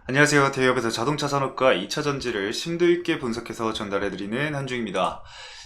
안녕하세요. 대기업에서 자동차 산업과 2차 전지를 심도 있게 분석해서 전달해드리는 한중입니다.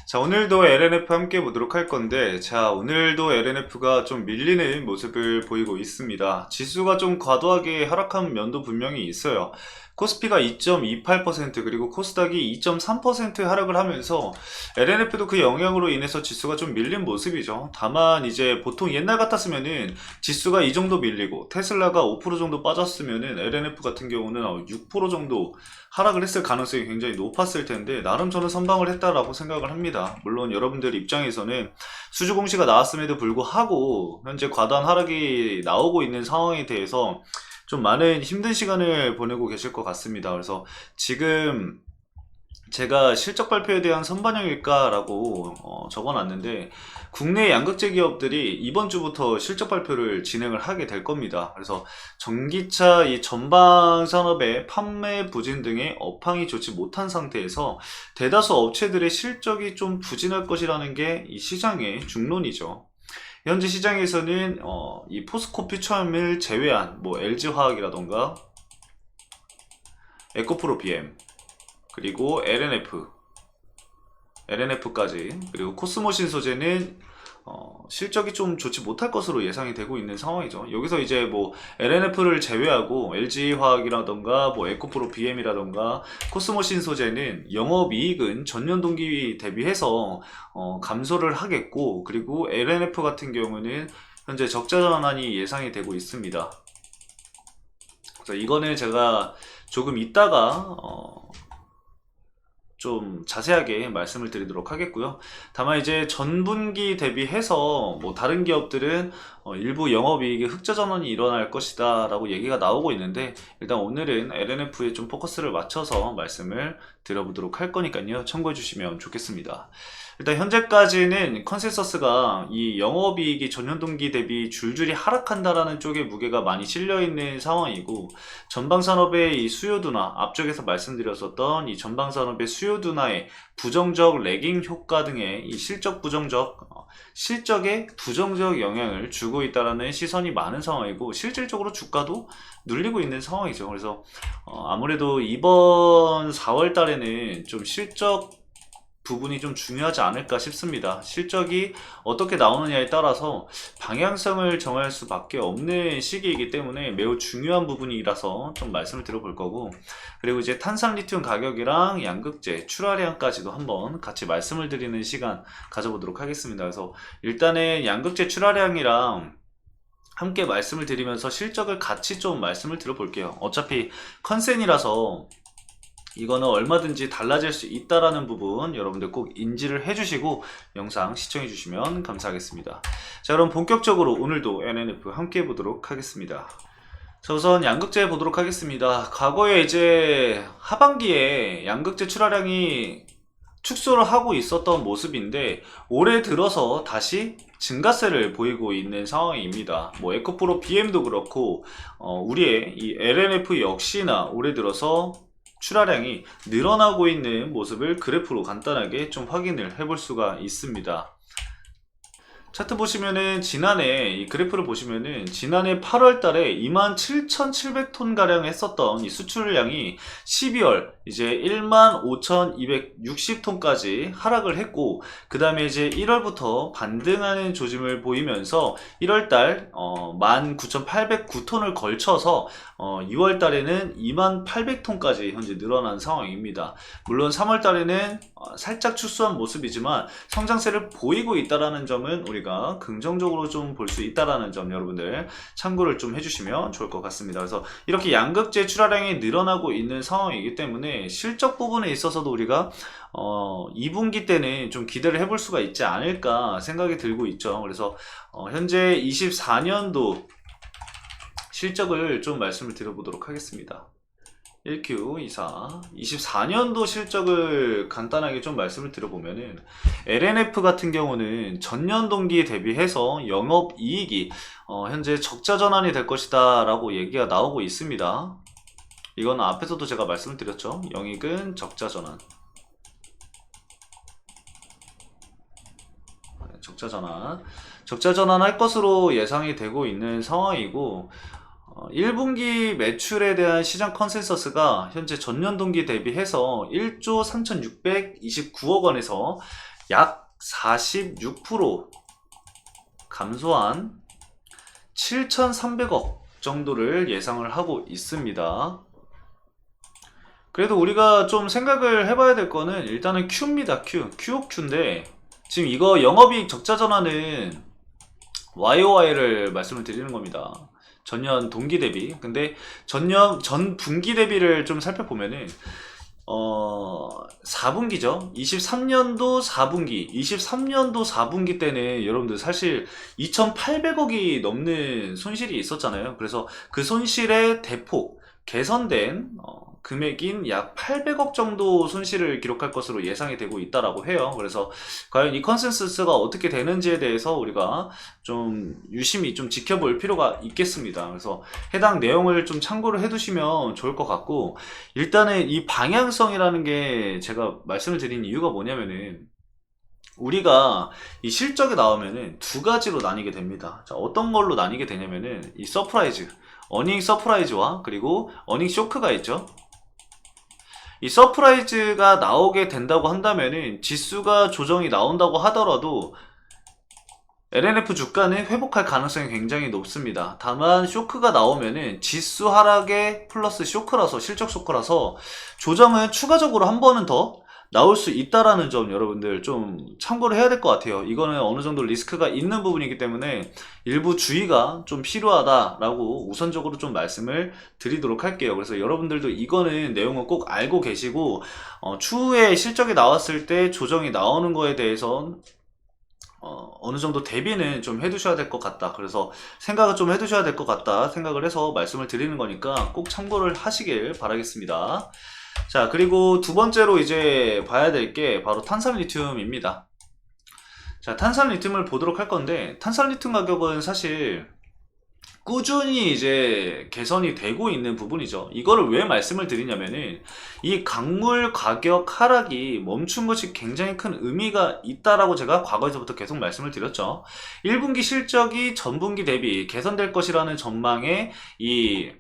자, 오늘도 LNF 함께 보도록 할 건데, 자, 오늘도 LNF가 좀 밀리는 모습을 보이고 있습니다. 지수가 좀 과도하게 하락한 면도 분명히 있어요. 코스피가 2.28% 그리고 코스닥이 2.3% 하락을 하면서 LNF도 그 영향으로 인해서 지수가 좀 밀린 모습이죠. 다만 이제 보통 옛날 같았으면은 지수가 이 정도 밀리고 테슬라가 5% 정도 빠졌으면은 LNF 같은 경우는 6% 정도 하락을 했을 가능성이 굉장히 높았을 텐데 나름 저는 선방을 했다라고 생각을 합니다. 물론 여러분들 입장에서는 수주 공시가 나왔음에도 불구하고 현재 과도한 하락이 나오고 있는 상황에 대해서 좀 많은 힘든 시간을 보내고 계실 것 같습니다. 그래서 지금 제가 실적 발표에 대한 선반영일까라고 적어놨는데 국내 양극재 기업들이 이번 주부터 실적 발표를 진행을 하게 될 겁니다. 그래서 전기차 이 전방 산업의 판매 부진 등의 업황이 좋지 못한 상태에서 대다수 업체들의 실적이 좀 부진할 것이라는 게 이 시장의 중론이죠. 현재 시장에서는 이 포스코 퓨처엠을 제외한 뭐 LG화학이라던가 에코프로 BM 그리고 LNF까지 그리고 코스모신 소재는 실적이 좀 좋지 못할 것으로 예상이 되고 있는 상황이죠. 여기서 이제 뭐 LNF를 제외하고 LG화학이라던가 뭐 에코프로 BM이라던가 코스모신 소재는 영업이익은 전년 동기 대비해서 감소를 하겠고 그리고 LNF 같은 경우는 현재 적자 전환이 예상이 되고 있습니다. 그래서 이거는 제가 조금 이따가 좀 자세하게 말씀을 드리도록 하겠고요. 다만 이제 전분기 대비해서 뭐 다른 기업들은 일부 영업이익의 흑자 전환이 일어날 것이다 라고 얘기가 나오고 있는데 일단 오늘은 LNF에 좀 포커스를 맞춰서 말씀을 드려보도록 할 거니까요. 참고해 주시면 좋겠습니다. 일단 현재까지는 컨센서스가 이 영업이익이 전년 동기 대비 줄줄이 하락한다라는 쪽에 무게가 많이 실려 있는 상황이고 전방산업의 이 수요둔화 앞쪽에서 말씀드렸었던 이 전방산업의 수요둔화의 부정적 레깅 효과 등의 이 실적에 부정적 영향을 주고 있다라는 시선이 많은 상황이고 실질적으로 주가도 눌리고 있는 상황이죠. 그래서 아무래도 이번 4월 달에는 좀 실적 부분이 좀 중요하지 않을까 싶습니다. 실적이 어떻게 나오느냐에 따라서 방향성을 정할 수밖에 없는 시기이기 때문에 매우 중요한 부분이라서 좀 말씀을 드려볼 거고 그리고 이제 탄산 리튬 가격이랑 양극재 출하량까지도 한번 같이 말씀을 드리는 시간 가져보도록 하겠습니다. 그래서 일단은 양극재 출하량이랑 함께 말씀을 드리면서 실적을 같이 좀 말씀을 드려볼게요. 어차피 컨센이라서 이거는 얼마든지 달라질 수 있다라는 부분 여러분들 꼭 인지를 해주시고 영상 시청해주시면 감사하겠습니다. 자, 그럼 본격적으로 오늘도 NNF 함께 해보도록 하겠습니다. 자, 우선 양극재 보도록 하겠습니다. 과거에 이제 하반기에 양극재 출하량이 축소를 하고 있었던 모습인데 올해 들어서 다시 증가세를 보이고 있는 상황입니다. 뭐 에코프로 BM도 그렇고 우리의 이 LNF 역시나 올해 들어서 출하량이 늘어나고 있는 모습을 그래프로 간단하게 좀 확인을 해볼 수가 있습니다. 차트 보시면은 지난해 이 그래프를 보시면은 지난해 8월 달에 27,700톤 가량 했었던 이 수출량이 12월 이제 15,260톤까지 하락을 했고 그 다음에 이제 1월부터 반등하는 조짐을 보이면서 1월 달 19,809톤을 걸쳐서 2월 달에는 28,000톤까지 현재 늘어난 상황입니다. 물론 3월 달에는 살짝 축소한 모습이지만 성장세를 보이고 있다라는 점은 우리가 긍정적으로 좀 볼 수 있다라는 점 여러분들 참고를 좀 해주시면 좋을 것 같습니다. 그래서 이렇게 양극재 출하량이 늘어나고 있는 상황이기 때문에 실적 부분에 있어서도 우리가 2분기 때는 좀 기대를 해볼 수가 있지 않을까 생각이 들고 있죠. 그래서 현재 24년도 실적을 좀 말씀을 드려보도록 하겠습니다. 1Q, 24, 24년도 실적을 간단하게 좀 말씀을 드려보면은 LNF 같은 경우는 전년 동기에 대비해서 영업이익이 현재 적자 전환이 될 것이다 라고 얘기가 나오고 있습니다. 이건 앞에서도 제가 말씀을 드렸죠. 영익은 적자 전환. 적자 전환 할 것으로 예상이 되고 있는 상황이고 1분기 매출에 대한 시장 컨센서스가 현재 전년 동기 대비해서 1조 3,629억 원에서 약 46% 감소한 7,300억 정도를 예상을 하고 있습니다. 그래도 우리가 좀 생각을 해봐야 될 거는 일단은 Q입니다. QOQ인데 지금 이거 영업이익 적자 전환은 YOY를 말씀을 드리는 겁니다. 전년 동기 대비. 근데 전 분기 대비를 좀 살펴보면은 4분기죠. 23년도 4분기 때는 여러분들 사실 2,800억이 넘는 손실이 있었잖아요. 그래서 그 손실의 대폭 개선된 금액인 약 800억 정도 손실을 기록할 것으로 예상이 되고 있다라고 해요. 그래서 과연 이 컨센서스가 어떻게 되는지에 대해서 우리가 좀 유심히 좀 지켜볼 필요가 있겠습니다. 그래서 해당 내용을 좀 참고를 해두시면 좋을 것 같고, 일단은 이 방향성이라는 게 제가 말씀을 드린 이유가 뭐냐면은 우리가 이 실적이 나오면은 두 가지로 나뉘게 됩니다. 자, 어떤 걸로 나뉘게 되냐면은 이 서프라이즈, 어닝 서프라이즈와 그리고 어닝 쇼크가 있죠. 이 서프라이즈가 나오게 된다고 한다면은 지수가 조정이 나온다고 하더라도 LNF 주가는 회복할 가능성이 굉장히 높습니다. 다만 쇼크가 나오면은 지수 하락에 플러스 쇼크라서, 실적 쇼크라서 조정은 추가적으로 한 번은 더 나올 수 있다라는 점 여러분들 좀 참고를 해야 될 것 같아요. 이거는 어느 정도 리스크가 있는 부분이기 때문에 일부 주의가 좀 필요하다라고 우선적으로 좀 말씀을 드리도록 할게요. 그래서 여러분들도 이거는 내용을 꼭 알고 계시고, 추후에 실적이 나왔을 때 조정이 나오는 거에 대해서 어느 정도 대비는 좀 해두셔야 될 것 같다. 그래서 생각을 좀 해두셔야 될 것 같다 생각을 해서 말씀을 드리는 거니까 꼭 참고를 하시길 바라겠습니다. 자, 그리고 두 번째로 이제 봐야 될 게 바로 탄산 리튬입니다. 자, 탄산 리튬을 보도록 할 건데, 탄산 리튬 가격은 사실 꾸준히 이제 개선이 되고 있는 부분이죠. 이거를 왜 말씀을 드리냐면은 이 광물 가격 하락이 멈춘 것이 굉장히 큰 의미가 있다라고 제가 과거에서부터 계속 말씀을 드렸죠. 1분기 실적이 전분기 대비 개선될 것이라는 전망에 이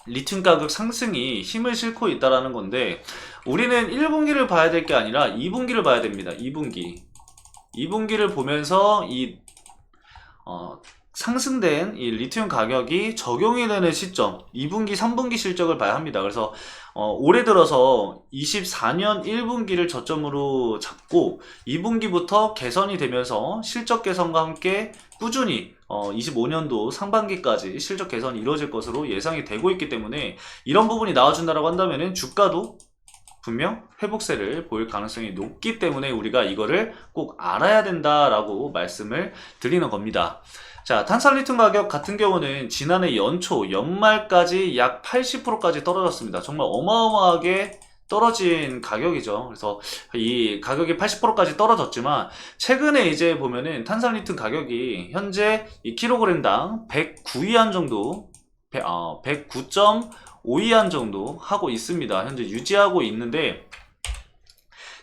리튬 가격 상승이 힘을 싣고 있다라는 건데, 우리는 1분기를 봐야 될 게 아니라 2분기를 봐야 됩니다. 2분기를 보면서 이 상승된 이 리튬 가격이 적용이 되는 시점, 2분기, 3분기 실적을 봐야 합니다. 그래서 올해 들어서 24년 1분기를 저점으로 잡고 2분기부터 개선이 되면서 실적 개선과 함께 꾸준히 25년도 상반기까지 실적 개선이 이루어질 것으로 예상이 되고 있기 때문에, 이런 부분이 나와준다라고 한다면은 주가도 분명 회복세를 보일 가능성이 높기 때문에 우리가 이거를 꼭 알아야 된다라고 말씀을 드리는 겁니다. 자, 탄산 리튬 가격 같은 경우는 지난해 연말까지 약 80%까지 떨어졌습니다. 정말 어마어마하게 떨어진 가격이죠. 그래서 이 가격이 80%까지 떨어졌지만, 최근에 이제 보면은 탄산 리튬 가격이 현재 이 킬로그램당 109위안 정도, 109.5위안 정도 하고 있습니다. 현재 유지하고 있는데,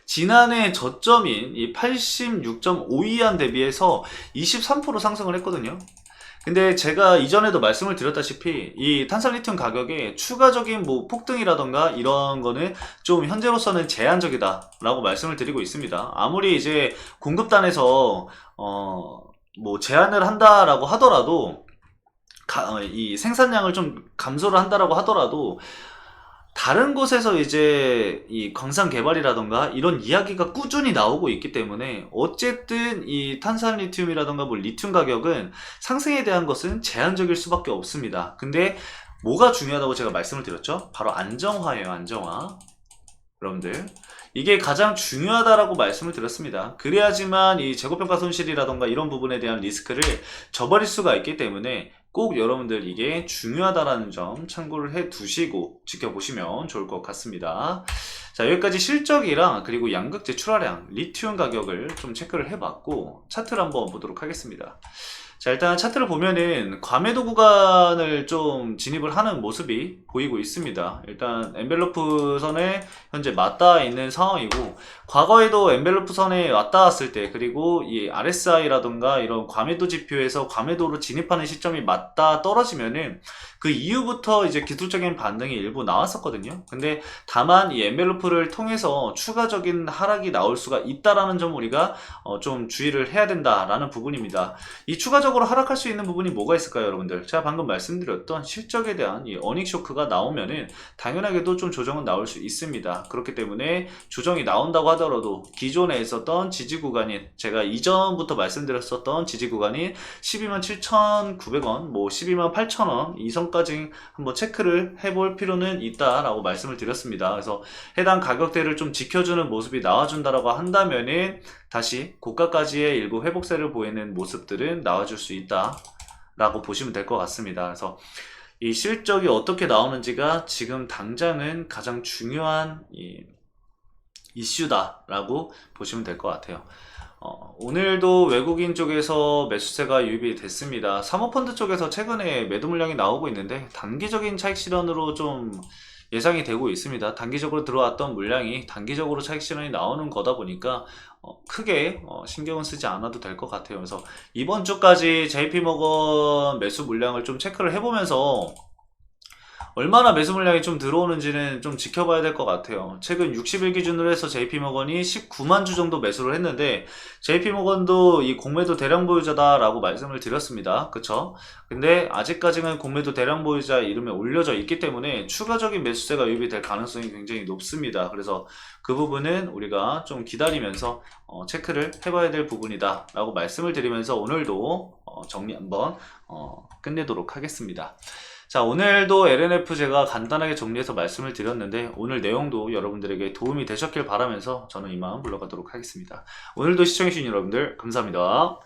지난해 저점인 이 86.5위안 대비해서 23% 상승을 했거든요. 근데 제가 이전에도 말씀을 드렸다시피 이 탄산 리튬 가격의 추가적인 뭐 폭등이라던가 이런 거는 좀 현재로서는 제한적이다 라고 말씀을 드리고 있습니다. 아무리 이제 공급단에서 뭐 제한을 한다라고 하더라도, 이 생산량을 좀 감소를 한다라고 하더라도 다른 곳에서 이제 이 광산 개발이라던가 이런 이야기가 꾸준히 나오고 있기 때문에 어쨌든 이 탄산 리튬이라던가 뭐 리튬 가격은 상승에 대한 것은 제한적일 수밖에 없습니다. 근데 뭐가 중요하다고 제가 말씀을 드렸죠? 바로 안정화예요. 안정화. 여러분들, 이게 가장 중요하다라고 말씀을 드렸습니다. 그래야지만 이 재고평가 손실이라던가 이런 부분에 대한 리스크를 저버릴 수가 있기 때문에 꼭 여러분들 이게 중요하다라는 점 참고를 해 두시고 지켜보시면 좋을 것 같습니다. 자, 여기까지 실적이랑 그리고 양극재 출하량, 리튬 가격을 좀 체크를 해봤고 차트를 한번 보도록 하겠습니다. 자, 일단 차트를 보면은 과매도 구간을 좀 진입을 하는 모습이 보이고 있습니다. 일단 엔벨로프 선에 현재 맞닿아 있는 상황이고, 과거에도 엔벨로프 선에 맞닿았을 때, 그리고 이 RSI라던가 이런 과매도 지표에서 과매도로 진입하는 시점이 맞닿아 떨어지면은 그 이후부터 이제 기술적인 반등이 일부 나왔었거든요. 근데 다만 이 엔벨로프를 통해서 추가적인 하락이 나올 수가 있다라는 점 우리가 좀 주의를 해야 된다라는 부분입니다. 이 추가적으로 하락할 수 있는 부분이 뭐가 있을까요, 여러분들? 제가 방금 말씀드렸던 실적에 대한 이 어닝 쇼크가 나오면은 당연하게도 좀 조정은 나올 수 있습니다. 그렇기 때문에 조정이 나온다고 하더라도 기존에 있었던 지지 구간인, 제가 이전부터 말씀드렸었던 지지 구간인 127,900원, 뭐 128,000원 이 선까지 한번 체크를 해볼 필요는 있다라고 말씀을 드렸습니다. 그래서 해당 가격대를 좀 지켜주는 모습이 나와준다라고 한다면은 다시 고가까지의 일부 회복세를 보이는 모습들은 나와줄 수 있다 라고 보시면 될 것 같습니다. 그래서 이 실적이 어떻게 나오는지가 지금 당장은 가장 중요한 이슈다 라고 보시면 될 것 같아요. 오늘도 외국인 쪽에서 매수세가 유입이 됐습니다. 사모펀드 쪽에서 최근에 매도 물량이 나오고 있는데 단기적인 차익 실현으로 좀 예상이 되고 있습니다. 단기적으로 들어왔던 물량이 단기적으로 차익 실현이 나오는 거다 보니까 크게 신경은 쓰지 않아도 될 것 같아요. 그래서 이번 주까지 JP모건 매수 물량을 좀 체크를 해보면서 얼마나 매수 물량이 좀 들어오는지는 좀 지켜봐야 될 것 같아요. 최근 60일 기준으로 해서 JP모건이 19만 주 정도 매수를 했는데 JP모건도 이 공매도 대량 보유자다라고 말씀을 드렸습니다. 그쵸? 근데 아직까지는 공매도 대량 보유자 이름에 올려져 있기 때문에 추가적인 매수세가 유입이 될 가능성이 굉장히 높습니다. 그래서 그 부분은 우리가 좀 기다리면서 체크를 해봐야 될 부분이다 라고 말씀을 드리면서 오늘도 정리 한번 끝내도록 하겠습니다. 자, 오늘도 LNF 제가 간단하게 정리해서 말씀을 드렸는데 오늘 내용도 여러분들에게 도움이 되셨길 바라면서 저는 이만 물러가도록 하겠습니다. 오늘도 시청해주신 여러분들 감사합니다.